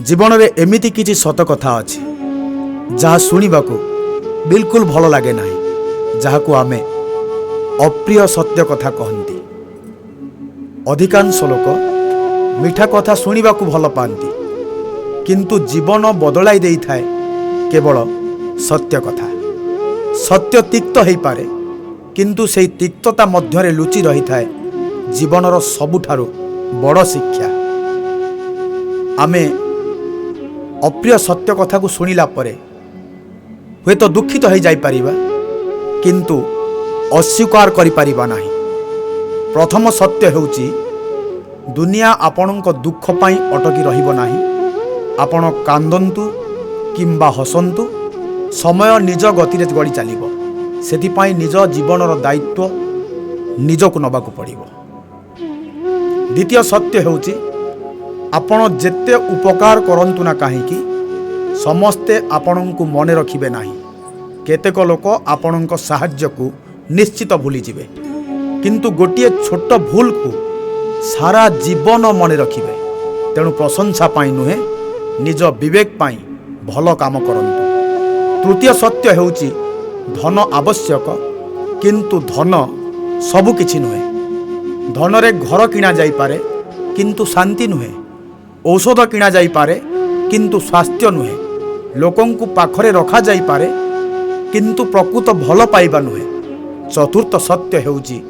जीवन में एमिति किछि सत कथा अछि जहाँ शुणिबाकू बिल्कुल भल लगे ना, जहाँ को आमे अप्रिय सत्य कथा कहती। अधिकांश लोक मीठा कथा शुणिबाकू भल पाती, किंतु जीवन बदलाई देई थाए केवल सत्य कथा। सत्य तिक्त हो पारे, किंतु से तिक्तता मध्यरे लुचि रही थाए जीवनर सबुठारु बड़ शिक्षा। आमे अप्रिय सत्य कथा को शुणिला परे हुए तो दुखित हो जाई परिबा, किंतु अस्वीकार करि परिबा नाही। प्रथम सत्य हेउची दुनिया आपणक दुख पाई अटकी रहिबो नाही। आपण कांदंतु किंबा हसंतु, समय निज गति रे गड़ी चलिबो। सेथिपाई निज जीवनर दायित्व निजको नबाकू पड़िबो। द्वितीय सत्य हेउची आपण जेते उपकार करंतु ना काहेकि समस्ते आपणଙ୍କୁ मने रखिबे नाही। केतेक लोक आपणଙ୍କ साहाय्य को निश्चित भूली जिवे, किंतु गोटिए छोट भूल को सारा जीवन मने रखिबे। तेणु प्रशंसा पाई नुहे, निज विवेक पाई भल काम करंतु। तृतीय सत्य हेउची धन आवश्यक, किंतु धन सबु किछि नुहे। धन रे घर किणा जाई पारे, किंतु शांति नुहे। औषध किणा जाई पारे, किंतु स्वास्थ्य नुहे। लोकंकु पाखरे रखा जाई पारे, किंतु प्रकृत भल पाइबा नुहे। चतुर्थ सत्य हेउची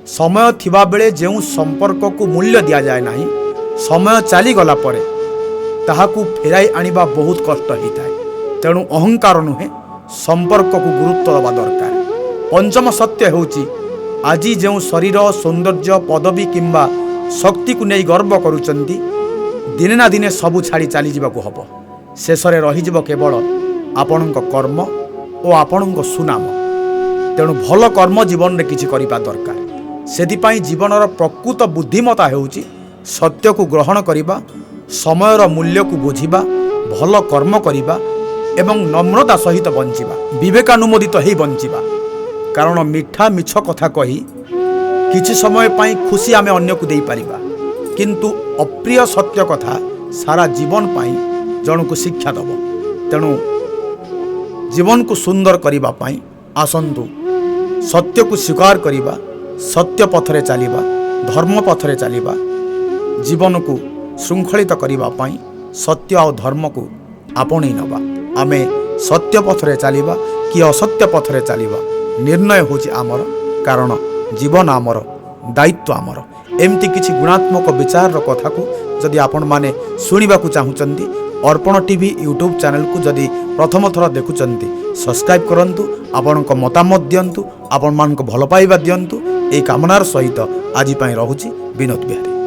समय थिबा बेले जेउ संपर्क को मूल्य दिया जाए नाही, समय चली गला परे ताहाकू फेराई आनिबा बहुत कष्ट होता है। तेणु अहंकार नुहे, संपर्क को गुरुत्व दबा दरकार। पंचम सत्य हेउची आज जेउ शरीर सौंदर्य पदवी किंबा शक्ति को नहीं गर्व करुचंती, दिने ना दिने सबू छाड़ी चली जावाकू हबो। शेषरे रहिजिबो केवल आपणक कर्म और आपणक सुनाम। तेणु भल कर्म जीवन में किछि करिबा दरकार। सेथिपाई जीवनर प्रकृत बुद्धिमता हेउची सत्य को ग्रहण करिबा, समयर मूल्य को बुझिबा, भल कर्म करिबा एवं नम्रता सहित बंचिबा, विवेकानुमोदित हेई बंचिबा। कारण मिठा मिछ कथा कही किछि समय पाई खुशी आमे अन्य को देई परिबा, किंतु अप्रिय सत्य कथा सारा जीवन पाई जन को शिक्षा दब। तेणु जीवन को सुंदर करिबा पाई आसंतु सत्य को स्वीकार करिबा, सत्य पथरे चलिबा, धर्म पथरे चलिबा। जीवन को श्रृंखलित करिबा पाई सत्य और धर्म को आपणै नबा। आमे सत्य पथरे चलिबा कि असत्य पथरे चलिबा निर्णय होछि आमर, कारण जीवन आमर, दायित्व आमर। एमती किछि गुणात्मक विचार कथा को जदि आपण माने शुणिबाकू चाहुचंती, अर्पण टीवी यूट्यूब चैनल को जदि प्रथम थर देखुचंती सब्सक्राइब करंतु। आपणक मतामत दियंतु, आपण मानक भल पाइबा दियंतु। एई कामनार सहित आज पई रहुछि विनोद बिहारी।